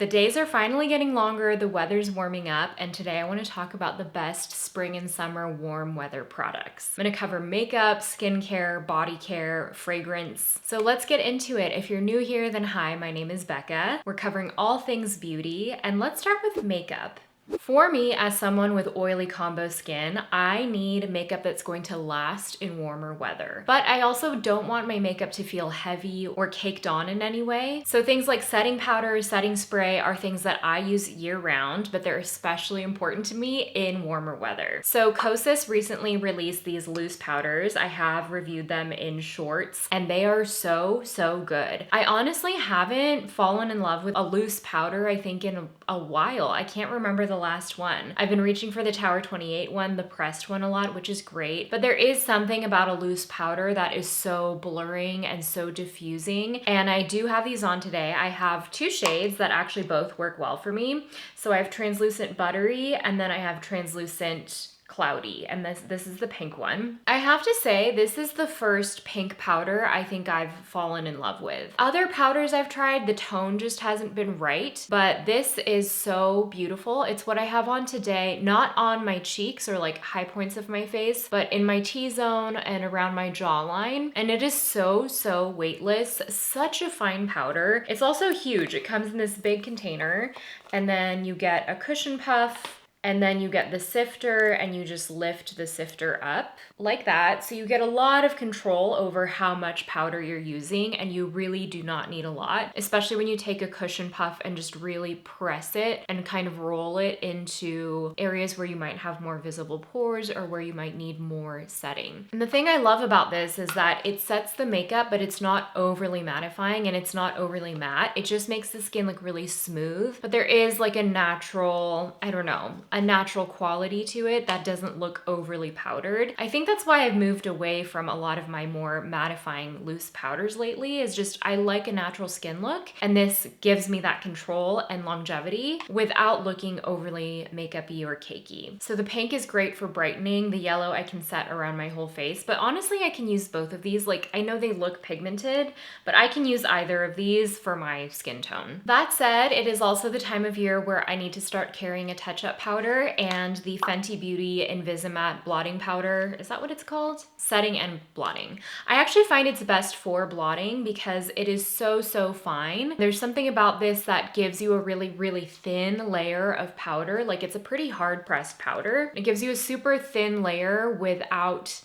The days are finally getting longer, the weather's warming up, and today I want to talk about the best spring and summer warm weather products. I'm going to cover makeup, skincare, body care, fragrance. So let's get into it. If you're new here, then hi, my name is Becca. We're covering all things beauty, and let's start with makeup. For me, as someone with oily combo skin, I need makeup that's going to last in warmer weather. But I also don't want my makeup to feel heavy or caked on in any way. So things like setting powder, setting spray are things that I use year round, but they're especially important to me in warmer weather. So Kosas recently released these loose powders. I have reviewed them in shorts, and they are so good. I honestly haven't fallen in love with a loose powder, I think, in a while. I can't remember the last one. I've been reaching for the Tower 28 one, the pressed one a lot, which is great, but there is something about a loose powder that is so blurring and so diffusing, and I do have these on today. I have two shades that actually both work well for me. So I have translucent buttery, and then I have translucent cloudy, and this is the pink one. I have to say, this is the first pink powder I think I've fallen in love with. Other powders I've tried, the tone just hasn't been right, but this is so beautiful. It's what I have on today, not on my cheeks or like high points of my face, but in my T-zone and around my jawline, and it is so weightless. Such a fine powder. It's also huge. It comes in this big container, and then you get a cushion puff, and then you get the sifter, and you just lift the sifter up like that. So you get a lot of control over how much powder you're using, and you really do not need a lot, especially when you take a cushion puff and just really press it and kind of roll it into areas where you might have more visible pores or where you might need more setting. And the thing I love about this is that it sets the makeup, but it's not overly mattifying and it's not overly matte. It just makes the skin look really smooth, but there is like a natural, I don't know, a natural quality to it that doesn't look overly powdered. I think that's why I've moved away from a lot of my more mattifying loose powders lately, is just I like a natural skin look, and this gives me that control and longevity without looking overly makeup-y or cakey. So the pink is great for brightening, the yellow I can set around my whole face, but honestly I can use both of these. Like, I know they look pigmented, but I can use either of these for my skin tone. That said, it is also the time of year where I need to start carrying a touch-up powder, and the Fenty Beauty Invisimatte blotting powder, is that what it's called? Setting and blotting. I actually find it's best for blotting because it is so fine. There's something about this that gives you a really thin layer of powder. Like, it's a pretty hard pressed powder. It gives you a super thin layer without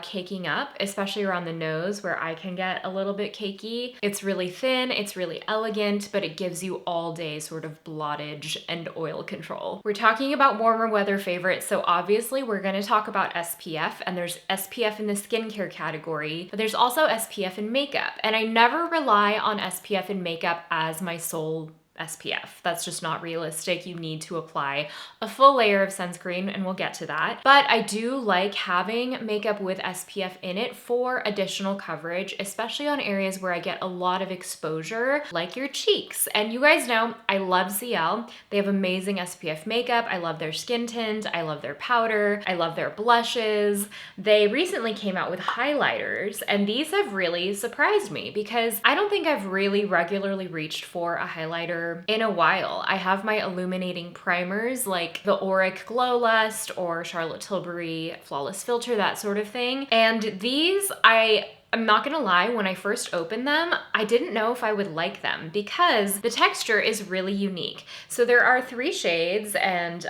caking up, especially around the nose where I can get a little bit cakey. It's really thin, it's really elegant, but it gives you all day sort of blottage and oil control. We're talking about warmer weather favorites, so obviously we're going to talk about SPF, and there's SPF in the skincare category, but there's also SPF in makeup, and I never rely on SPF in makeup as my sole SPF. That's just not realistic. You need to apply a full layer of sunscreen, and we'll get to that. But I do like having makeup with SPF in it for additional coverage, especially on areas where I get a lot of exposure, like your cheeks. And you guys know I love CL. They have amazing SPF makeup. I love their skin tint. I love their powder. I love their blushes. They recently came out with highlighters, and these have really surprised me because I don't think I've really regularly reached for a highlighter in a while. I have my illuminating primers like the Auric Glow Lust or Charlotte Tilbury Flawless Filter, that sort of thing. And these, I'm not gonna lie, when I first opened them, I didn't know if I would like them because the texture is really unique. So there are 3 shades, and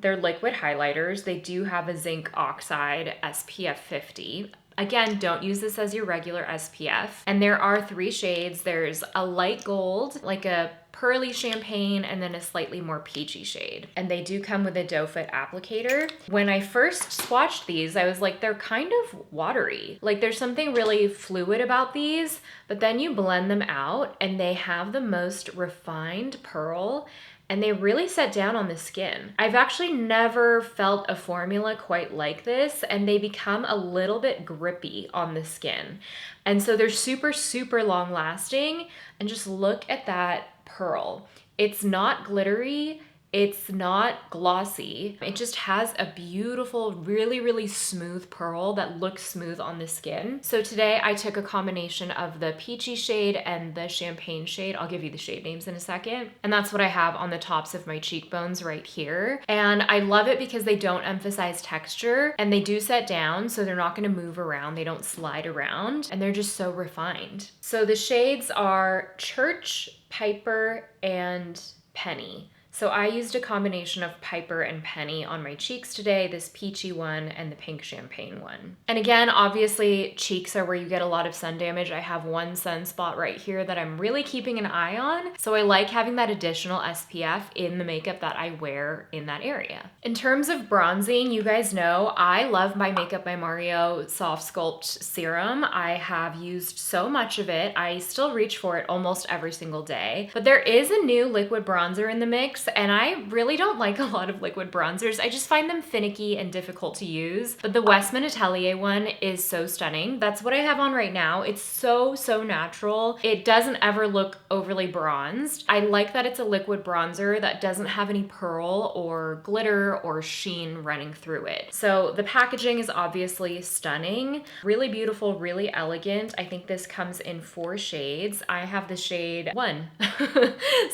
they're liquid highlighters. They do have a zinc oxide SPF 50. Again, don't use this as your regular SPF. And there are 3 shades. There's a light gold, like a pearly champagne, and then a slightly more peachy shade. And they do come with a doe foot applicator. When I first swatched these, I was like, they're kind of watery. Like, there's something really fluid about these, but then you blend them out and they have the most refined pearl, and they really set down on the skin. I've actually never felt a formula quite like this, and they become a little bit grippy on the skin. And so they're super long lasting, and just look at that pearl. It's not glittery, It's not glossy. It just has a beautiful, really, really smooth pearl that looks smooth on the skin. So today I took a combination of the peachy shade and the champagne shade. I'll give you the shade names in a second. And that's what I have on the tops of my cheekbones right here. And I love it because they don't emphasize texture and they do set down, so they're not gonna move around. They don't slide around and they're just so refined. So the shades are Church, Piper, and Penny. So I used a combination of Piper and Penny on my cheeks today, this peachy one and the pink champagne one. And again, obviously cheeks are where you get a lot of sun damage. I have one sunspot right here that I'm really keeping an eye on. So I like having that additional SPF in the makeup that I wear in that area. In terms of bronzing, you guys know I love my Makeup by Mario Soft Sculpt Serum. I have used so much of it. I still reach for it almost every single day. But there is a new liquid bronzer in the mix, and I really don't like a lot of liquid bronzers. I just find them finicky and difficult to use. But the Westman Atelier one is so stunning. That's what I have on right now. It's so, so natural. It doesn't ever look overly bronzed. I like that it's a liquid bronzer that doesn't have any pearl or glitter or sheen running through it. So the packaging is obviously stunning, really beautiful, really elegant. I think this comes in 4 shades. I have the shade 1,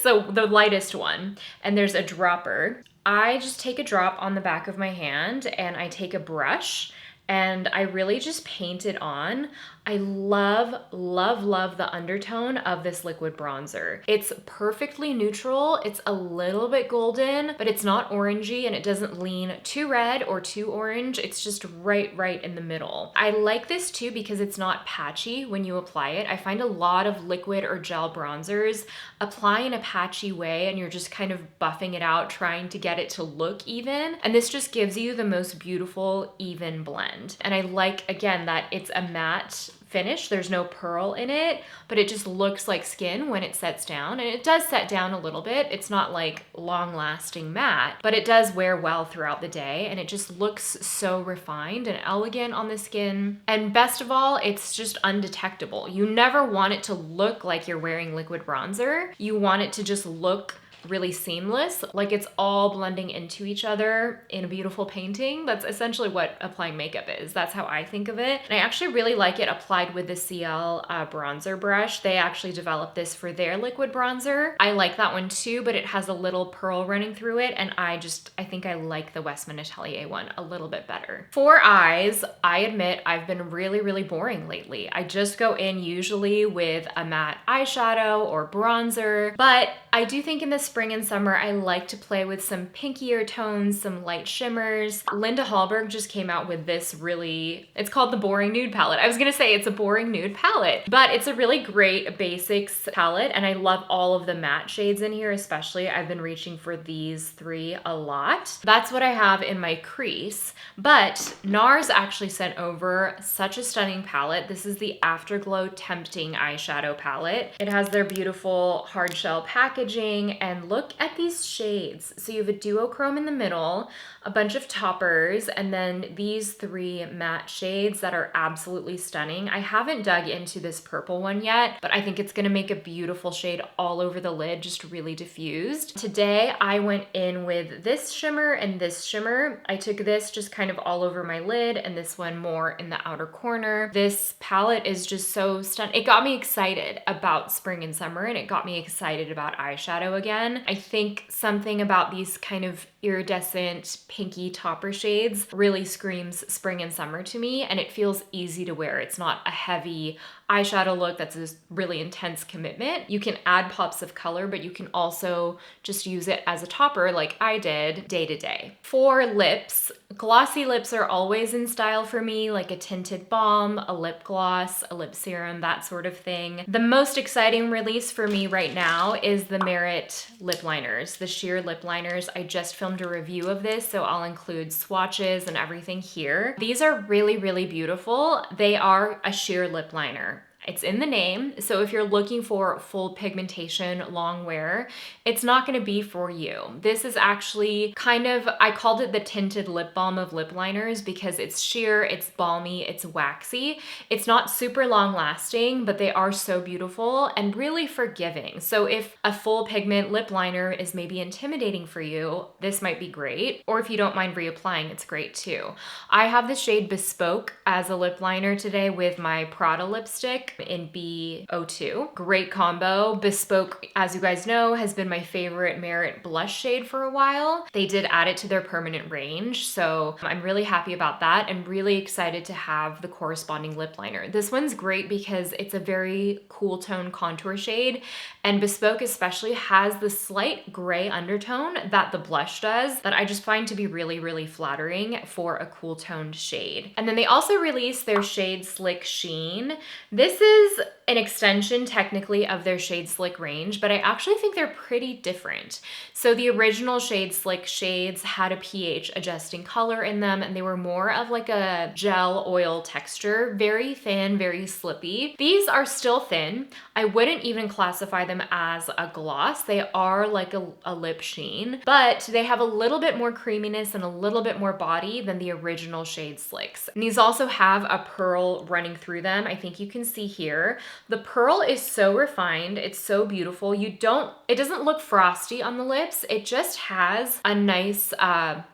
so the lightest one. And there's a dropper. I just take a drop on the back of my hand and I take a brush and I really just paint it on. I love, love, love the undertone of this liquid bronzer. It's perfectly neutral. It's a little bit golden, but it's not orangey and it doesn't lean too red or too orange. It's just right in the middle. I like this too because it's not patchy when you apply it. I find a lot of liquid or gel bronzers apply in a patchy way and you're just kind of buffing it out, trying to get it to look even. And this just gives you the most beautiful, even blend. And I like, again, that it's a matte finish. There's no pearl in it, but it just looks like skin when it sets down. And it does set down a little bit. It's not like long lasting matte, but it does wear well throughout the day. And it just looks so refined and elegant on the skin. And best of all, it's just undetectable. You never want it to look like you're wearing liquid bronzer. You want it to just look really seamless, like it's all blending into each other in a beautiful painting. That's essentially what applying makeup is. That's how I think of it. And I actually really like it applied with the CL bronzer brush. They actually developed this for their liquid bronzer. I like that one too, but it has a little pearl running through it. And I think I like the Westman Atelier one a little bit better. For eyes, I admit I've been really, really boring lately. I just go in usually with a matte eyeshadow or bronzer, but I do think in the spring and summer, I like to play with some pinkier tones, some light shimmers. Linda Hallberg just came out with this it's called the Boring Nude palette. I was gonna say it's a boring nude palette, but it's a really great basics palette and I love all of the matte shades in here, especially. I've been reaching for these 3 a lot. That's what I have in my crease, but NARS actually sent over such a stunning palette. This is the Afterglow Tempting eyeshadow palette. It has their beautiful hard shell packaging, and look at these shades. So you have a duochrome in the middle, a bunch of toppers, and then these 3 matte shades that are absolutely stunning. I haven't dug into this purple one yet, but I think it's gonna make a beautiful shade all over the lid, just really diffused. Today, I went in with this shimmer and this shimmer. I took this just kind of all over my lid and this one more in the outer corner. This palette is just so stunning. It got me excited about spring and summer and it got me excited about eyeshadow again. I think something about these kind of iridescent pinky topper shades really screams spring and summer to me, and it feels easy to wear. It's not a heavy eyeshadow look that's a really intense commitment. You can add pops of color, but you can also just use it as a topper like I did day to day. For lips, glossy lips are always in style for me, like a tinted balm, a lip gloss, a lip serum, that sort of thing. The most exciting release for me right now is the Merit lip liners, the sheer lip liners. I just filmed a review of this, so I'll include swatches and everything here. These are really, really beautiful. They are a sheer lip liner. It's in the name. So if you're looking for full pigmentation, long wear, it's not gonna be for you. This is actually kind of, I called it the tinted lip balm of lip liners because it's sheer, it's balmy, it's waxy. It's not super long lasting, but they are so beautiful and really forgiving. So if a full pigment lip liner is maybe intimidating for you, this might be great. Or if you don't mind reapplying, it's great too. I have the shade Bespoke as a lip liner today with my Prada lipstick in B02. Great combo. Bespoke, as you guys know, has been my favorite Merit blush shade for a while. They did add it to their permanent range, so I'm really happy about that and really excited to have the corresponding lip liner. This one's great because it's a very cool tone contour shade, and Bespoke especially has the slight gray undertone that the blush does that I just find to be really, really flattering for a cool toned shade. And then they also released their shade Slick Sheen. This is an extension technically of their shade Slick range, but I actually think they're pretty different. So the original shade Slick shades had a pH adjusting color in them, and they were more of like a gel oil texture, very thin, very slippy. These are still thin. I wouldn't even classify them as a gloss. They are like a lip sheen, but they have a little bit more creaminess and a little bit more body than the original shade Slicks. And these also have a pearl running through them. I think you can see here. The pearl is so refined. It's so beautiful. It doesn't look frosty on the lips. It just has a nice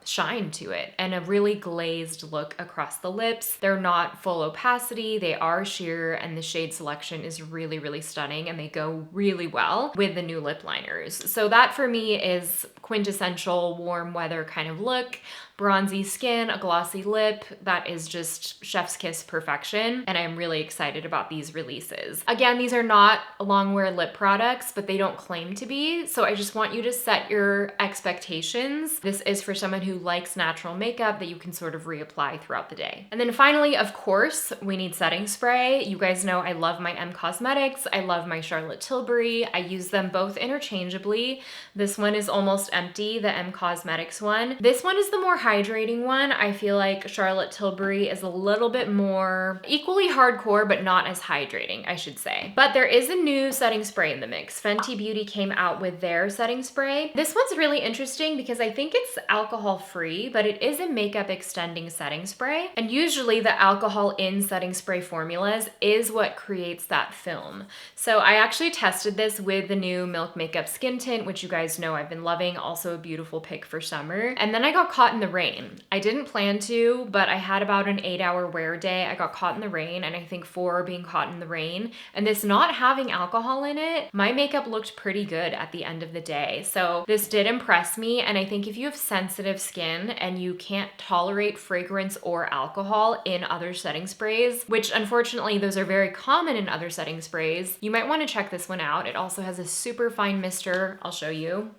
shine to it and a really glazed look across the lips. They're not full opacity. They are sheer, and the shade selection is really, really stunning, and they go really well with the new lip liners. So that for me is quintessential warm weather kind of look. Bronzy skin, a glossy lip, that is just chef's kiss perfection, and I'm really excited about these releases. Again, these are not long wear lip products, but they don't claim to be, so I just want you to set your expectations. This is for someone who likes natural makeup that you can sort of reapply throughout the day. And then finally, of course, we need setting spray. You guys know I love my M Cosmetics. I love my Charlotte Tilbury. I use them both interchangeably. This one is almost empty, the M Cosmetics one. This one is the more hydrating one. I feel like Charlotte Tilbury is a little bit more equally hardcore, but not as hydrating, I should say. But there is a new setting spray in the mix. Fenty Beauty came out with their setting spray. This one's really interesting because I think it's alcohol free, but it is a makeup extending setting spray. And usually the alcohol in setting spray formulas is what creates that film. So I actually tested this with the new Milk Makeup Skin Tint, which you guys know I've been loving, also a beautiful pick for summer. And then I got caught in the rain. I didn't plan to, but I had about an 8-hour wear day. I got caught in the rain, and I think 4 being caught in the rain. And this not having alcohol in it, my makeup looked pretty good at the end of the day. So this did impress me, and I think if you have sensitive skin and you can't tolerate fragrance or alcohol in other setting sprays, which unfortunately those are very common in other setting sprays, you might want to check this one out. It also has a super fine mister. I'll show you.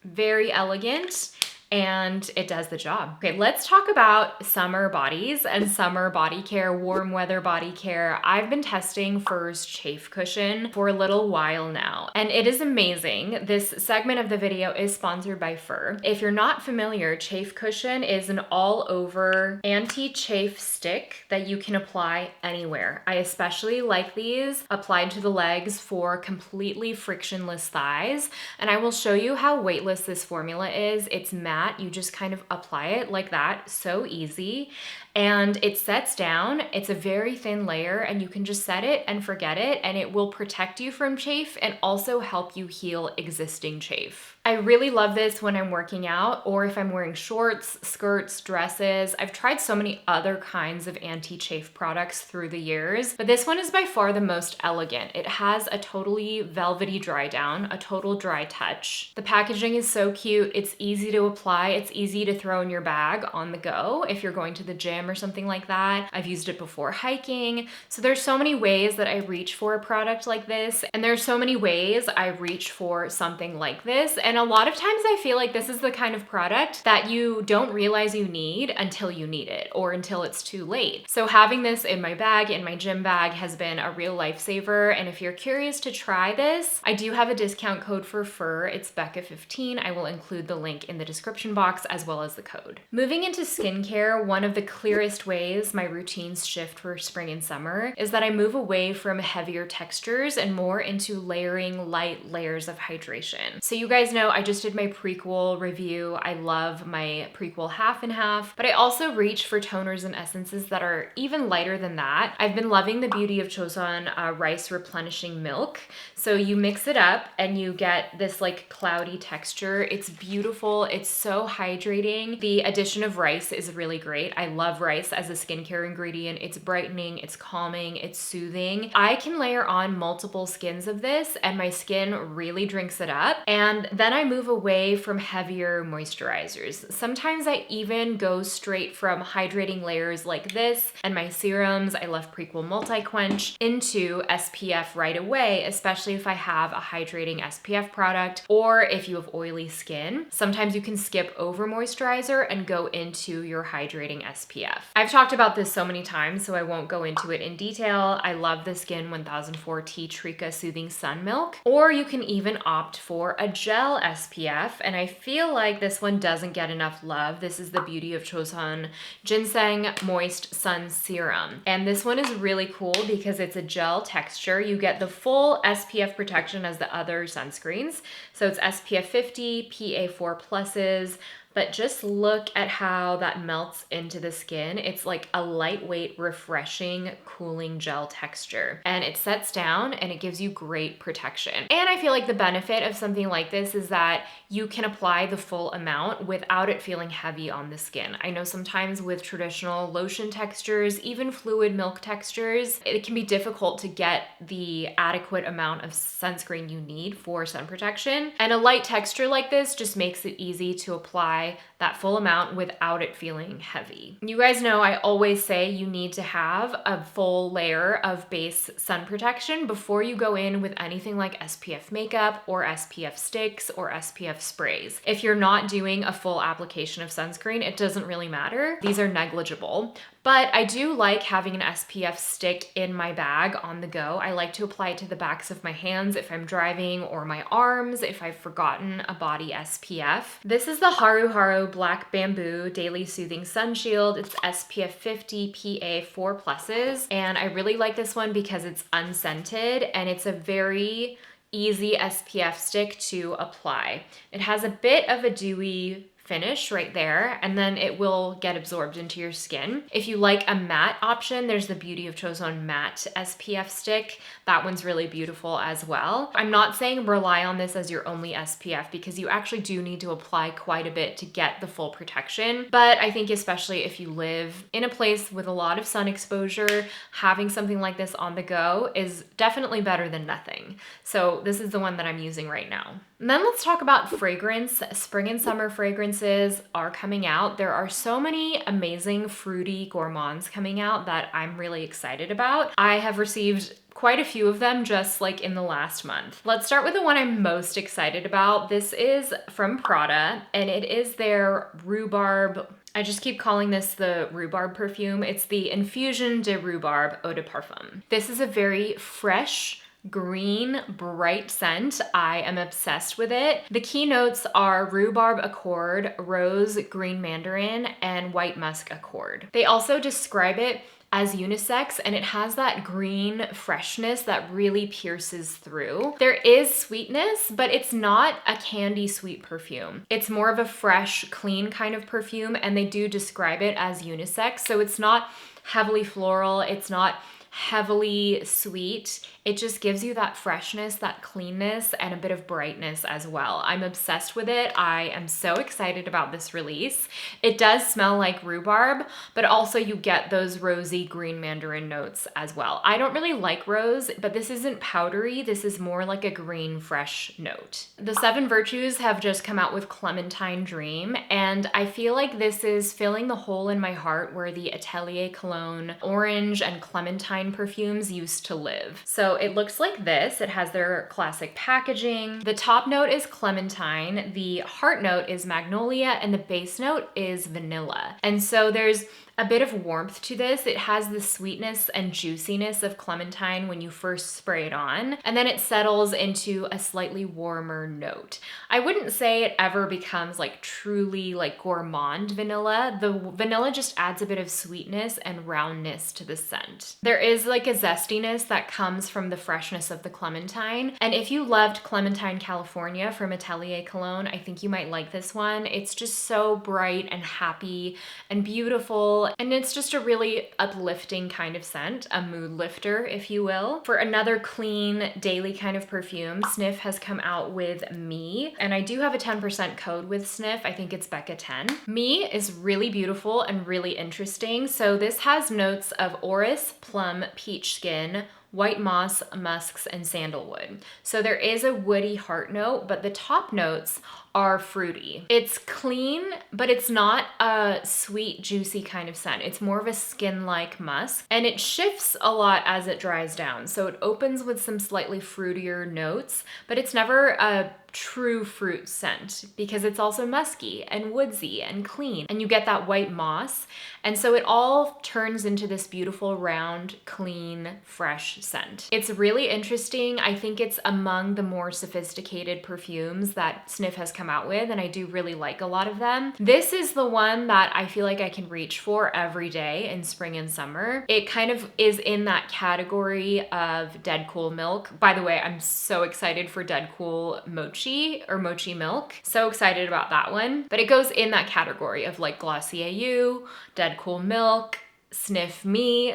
Very elegant. And it does the job. Okay, let's talk about summer bodies and summer body care, warm weather body care. I've been testing Fur's Chafe Cushion for a little while now, and it is amazing. This segment of the video is sponsored by Fur. If you're not familiar, Chafe Cushion is an all-over anti-chafe stick that you can apply anywhere. I especially like these applied to the legs for completely frictionless thighs, and I will show you how weightless this formula is. It's matte. You just kind of apply it like that, so easy, and it sets down. It's a very thin layer, and you can just set it and forget it, and it will protect you from chafe and also help you heal existing chafe. I really love this when I'm working out or if I'm wearing shorts, skirts, dresses. I've tried so many other kinds of anti-chafe products through the years, but this one is by far the most elegant. It has a totally velvety dry down, a total dry touch. The packaging is so cute. It's easy to apply. It's easy to throw in your bag on the go if you're going to the gym or something like that. I've used it before hiking. So there's so many ways that I reach for a product like this, and there's so many ways I reach for something like this. And a lot of times I feel like this is the kind of product that you don't realize you need until you need it or until it's too late. So having this in my bag, in my gym bag, has been a real lifesaver. And if you're curious to try this, I do have a discount code for Fur. It's Becca15. I will include the link in the description description box as well as the code. Moving into skincare, one of the clearest ways my routines shift for spring and summer is that I move away from heavier textures and more into layering light layers of hydration. So you guys know I just did my prequel review. I love my prequel half and half, but I also reach for toners and essences that are even lighter than that. I've been loving the Beauty of Chosun rice replenishing milk. So you mix it up and you get this like cloudy texture. It's beautiful. It's so hydrating. The addition of rice is really great. I love rice as a skincare ingredient. It's brightening, it's calming, it's soothing. I can layer on multiple skins of this and my skin really drinks it up. And then I move away from heavier moisturizers. Sometimes I even go straight from hydrating layers like this and my serums, I love Prequel Multi-Quench, into SPF right away, especially if I have a hydrating SPF product or if you have oily skin. Sometimes you can skip over moisturizer and go into your hydrating SPF. I've talked about this so many times, so I won't go into it in detail. I love the Skin 1004 Tea Tree Soothing Sun Milk, or you can even opt for a gel SPF, and I feel like this one doesn't get enough love. This is the Beauty of Chosun Ginseng Moist Sun Serum, and this one is really cool because it's a gel texture. You get the full SPF protection as the other sunscreens, so it's SPF 50, PA4 pluses, but just look at how that melts into the skin. It's like a lightweight, refreshing, cooling gel texture. And it sets down and it gives you great protection. And I feel like the benefit of something like this is that you can apply the full amount without it feeling heavy on the skin. I know sometimes with traditional lotion textures, even fluid milk textures, it can be difficult to get the adequate amount of sunscreen you need for sun protection. And a light texture like this just makes it easy to apply that full amount without it feeling heavy. You guys know I always say you need to have a full layer of base sun protection before you go in with anything like SPF makeup or SPF sticks or SPF sprays. If you're not doing a full application of sunscreen, it doesn't really matter. These are negligible. But I do like having an SPF stick in my bag on the go. I like to apply it to the backs of my hands if I'm driving, or my arms if I've forgotten a body SPF. This is the Haru Haru Black Bamboo Daily Soothing Sun Shield. It's SPF 50 PA4 pluses, and I really like this one because it's unscented and it's a very easy SPF stick to apply. It has a bit of a dewy finish right there, and then it will get absorbed into your skin. If you like a matte option, there's the Beauty of Chosun Matte SPF stick. That one's really beautiful as well. I'm not saying rely on this as your only SPF because you actually do need to apply quite a bit to get the full protection. But I think especially if you live in a place with a lot of sun exposure, having something like this on the go is definitely better than nothing. So this is the one that I'm using right now. And then let's talk about fragrance. Spring and summer fragrances are coming out. There are so many amazing fruity gourmands coming out that I'm really excited about. I have received quite a few of them just like in the last month. Let's start with the one I'm most excited about. This is from Prada and it is their rhubarb. I just keep calling this the rhubarb perfume. It's the Infusion de Rhubarbe Eau de Parfum. This is a very fresh, green, bright scent. I am obsessed with it. The key notes are rhubarb accord, rose, green mandarin, and white musk accord. They also describe it as unisex, and it has that green freshness that really pierces through. There is sweetness, but it's not a candy sweet perfume. It's more of a fresh, clean kind of perfume, and they do describe it as unisex, so it's not heavily floral, it's not heavily sweet. It just gives you that freshness, that cleanness, and a bit of brightness as well. I'm obsessed with it. I am so excited about this release. It does smell like rhubarb, but also you get those rosy green mandarin notes as well. I don't really like rose, but this isn't powdery. This is more like a green, fresh note. The Seven Virtues have just come out with Clementine Dream, and I feel like this is filling the hole in my heart where the Atelier Cologne orange and clementine perfumes used to live. So it looks like this. It has their classic packaging. The top note is clementine, the heart note is magnolia, and the base note is vanilla. And so there's a bit of warmth to this. It has the sweetness and juiciness of clementine when you first spray it on, and then it settles into a slightly warmer note. I wouldn't say it ever becomes like truly like gourmand vanilla. The vanilla just adds a bit of sweetness and roundness to the scent. There is like a zestiness that comes from the freshness of the clementine. And if you loved Clementine California from Atelier Cologne, I think you might like this one. It's just so bright and happy and beautiful. And it's just a really uplifting kind of scent, a mood lifter, if you will. For another clean daily kind of perfume, Sniff has come out with Me. And I do have a 10% code with Sniff. I think it's Becca10. Me is really beautiful and really interesting. So this has notes of orris, plum, peach skin, white moss, musks, and sandalwood. So there is a woody heart note, but the top notes are fruity. It's clean, but it's not a sweet, juicy kind of scent. It's more of a skin-like musk, and it shifts a lot as it dries down. So it opens with some slightly fruitier notes, but it's never a true fruit scent because it's also musky and woodsy and clean, and you get that white moss. And so it all turns into this beautiful, round, clean, fresh scent. It's really interesting. I think it's among the more sophisticated perfumes that Sniff has come out with, and I do really like a lot of them. This is the one that I feel like I can reach for every day in spring and summer. It kind of is in that category of Dead Cool Milk. By the way, I'm so excited for Dead Cool Mochi or Mochi Milk. So excited about that one. But it goes in that category of like Glossier You, Dead Cool Milk, Sniff Me.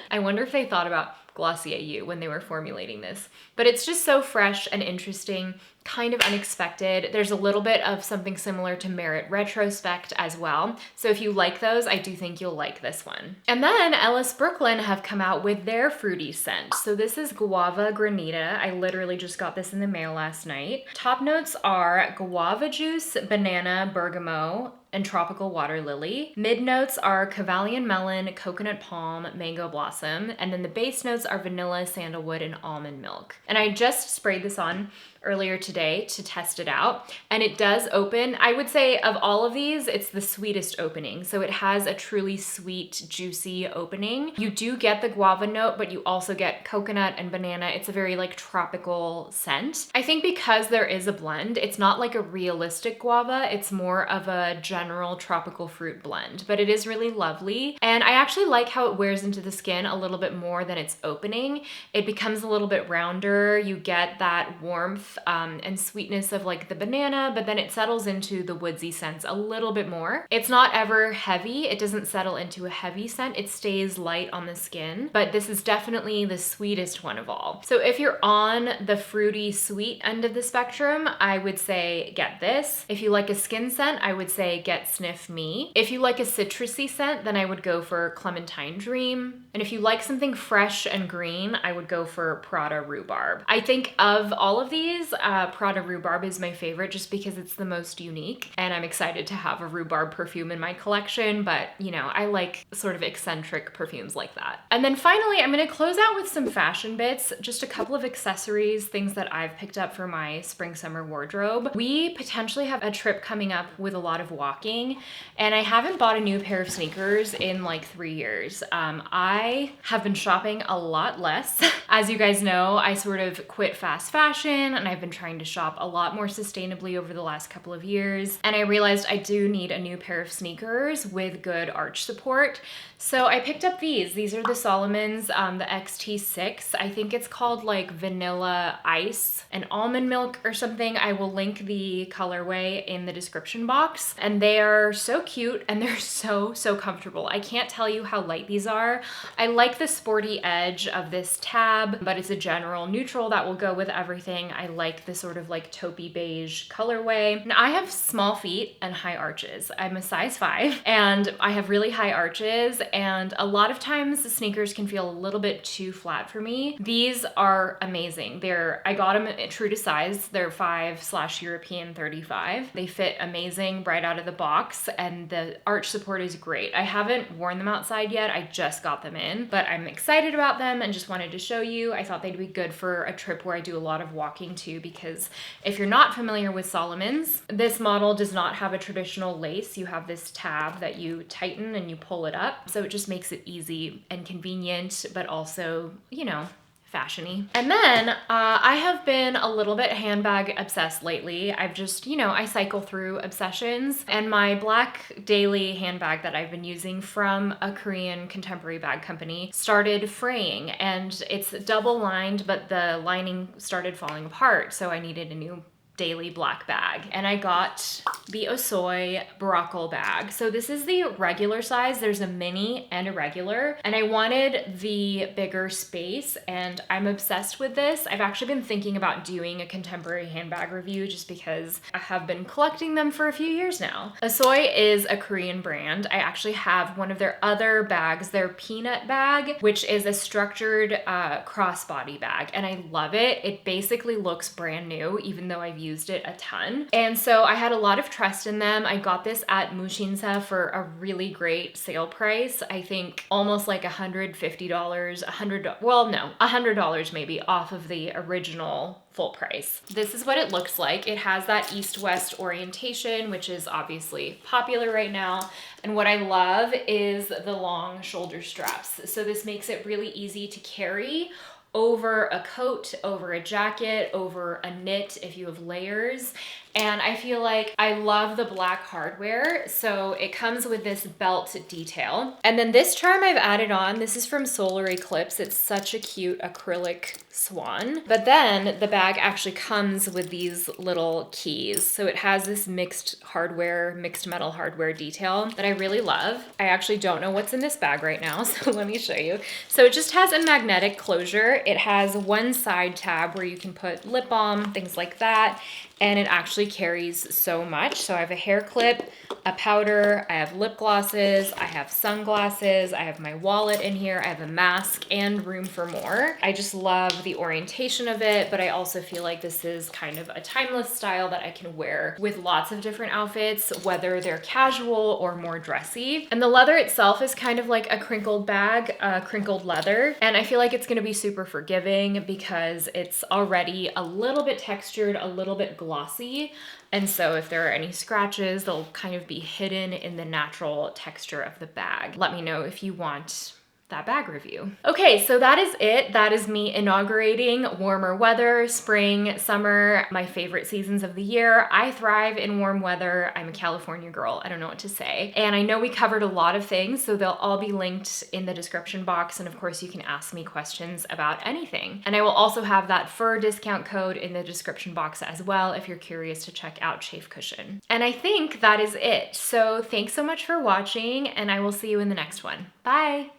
I wonder if they thought about Glossier You when they were formulating this. But it's just so fresh and interesting, kind of unexpected. There's a little bit of something similar to Merit Retrospect as well. So if you like those, I do think you'll like this one. And then Ellis Brooklyn have come out with their fruity scent. So this is Guava Granita. I literally just got this in the mail last night. Top notes are guava juice, banana, bergamot, and tropical water lily. Mid notes are Cavalian melon, coconut palm, mango blossom, and then the base notes are vanilla, sandalwood, and almond milk. And I just sprayed this on earlier today to test it out, and it does open. I would say of all of these, it's the sweetest opening. So it has a truly sweet, juicy opening. You do get the guava note, but you also get coconut and banana. It's a very like tropical scent. I think because there is a blend, it's not like a realistic guava. It's more of a general tropical fruit blend, but it is really lovely. And I actually like how it wears into the skin a little bit more than its opening. It becomes a little bit rounder. You get that warmth and sweetness of like the banana, but then it settles into the woodsy scents a little bit more. It's not ever heavy. It doesn't settle into a heavy scent. It stays light on the skin, but this is definitely the sweetest one of all. So if you're on the fruity sweet end of the spectrum, I would say get this. If you like a skin scent, I would say get Sniff Me. If you like a citrusy scent, then I would go for Clementine Dream. And if you like something fresh and green, I would go for Prada Rhubarb. I think of all of these, Prada Rhubarb is my favorite just because it's the most unique, and I'm excited to have a rhubarb perfume in my collection, but you know, I like sort of eccentric perfumes like that. And then finally, I'm gonna close out with some fashion bits, just a couple of accessories, things that I've picked up for my spring summer wardrobe. We potentially have a trip coming up with a lot of walking, and I haven't bought a new pair of sneakers in like 3 years. I have been shopping a lot less. As you guys know, I sort of quit fast fashion, and I've been trying to shop a lot more sustainably over the last couple of years. And I realized I do need a new pair of sneakers with good arch support. So I picked up these. These are the Solomons, the XT6. I think it's called like Vanilla Ice and Almond Milk or something. I will link the colorway in the description box. And they are so cute and they're so comfortable. I can't tell you how light these are. I like the sporty edge of this tab, but it's a general neutral that will go with everything. I like the sort of like taupey beige colorway. Now I have small feet and high arches. I'm a size 5 and I have really high arches, and a lot of times the sneakers can feel a little bit too flat for me. These are amazing. I got them true to size. They're 5/European 35. They fit amazing right out of the box, and the arch support is great. I haven't worn them outside yet. I just got them in, but I'm excited about them and just wanted to show you. I thought they'd be good for a trip where I do a lot of walking into, because if you're not familiar with Solomon's, this model does not have a traditional lace. You have this tab that you tighten and you pull it up. So it just makes it easy and convenient, but also, you know, fashiony. And then I have been a little bit handbag obsessed lately. I've just, you know, I cycle through obsessions, and my black daily handbag that I've been using from a Korean contemporary bag company started fraying, and it's double lined, but the lining started falling apart. So I needed a new daily black bag, and I got the Osoy Brockle bag. So this is the regular size. There's a mini and a regular, and I wanted the bigger space, and I'm obsessed with this. I've actually been thinking about doing a contemporary handbag review just because I have been collecting them for a few years now. Osoy is a Korean brand. I actually have one of their other bags, their peanut bag, which is a structured crossbody bag, and I love it. It basically looks brand new, even though I've used it a ton. And so I had a lot of trust in them. I got this at Mushinsa for a really great sale price. I think almost like $150, $100 maybe off of the original full price. This is what it looks like. It has that east-west orientation, which is obviously popular right now. And what I love is the long shoulder straps. So this makes it really easy to carry over a coat, over a jacket, over a knit if you have layers. And I feel like I love the black hardware. So it comes with this belt detail. And then this charm I've added on, this is from Solar Eclipse. It's such a cute acrylic swan. But then the bag actually comes with these little keys. So it has this mixed metal hardware detail that I really love. I actually don't know what's in this bag right now, so let me show you. So it just has a magnetic closure. It has one side tab where you can put lip balm, things like that. And it actually carries so much. So I have a hair clip, a powder, I have lip glosses, I have sunglasses, I have my wallet in here, I have a mask, and room for more. I just love the orientation of it, but I also feel like this is kind of a timeless style that I can wear with lots of different outfits, whether they're casual or more dressy. And the leather itself is kind of like a crinkled bag, crinkled leather. And I feel like it's gonna be super forgiving because it's already a little bit textured, a little bit glossy. And so if there are any scratches, they'll kind of be hidden in the natural texture of the bag. Let me know if you want that bag review. Okay, so that is it. That is me inaugurating warmer weather, spring, summer, my favorite seasons of the year. I thrive in warm weather. I'm a California girl. I don't know what to say. And I know we covered a lot of things, so they'll all be linked in the description box. And of course, you can ask me questions about anything. And I will also have that fur discount code in the description box as well if you're curious to check out Chafe Cushion. And I think that is it. So thanks so much for watching, and I will see you in the next one. Bye.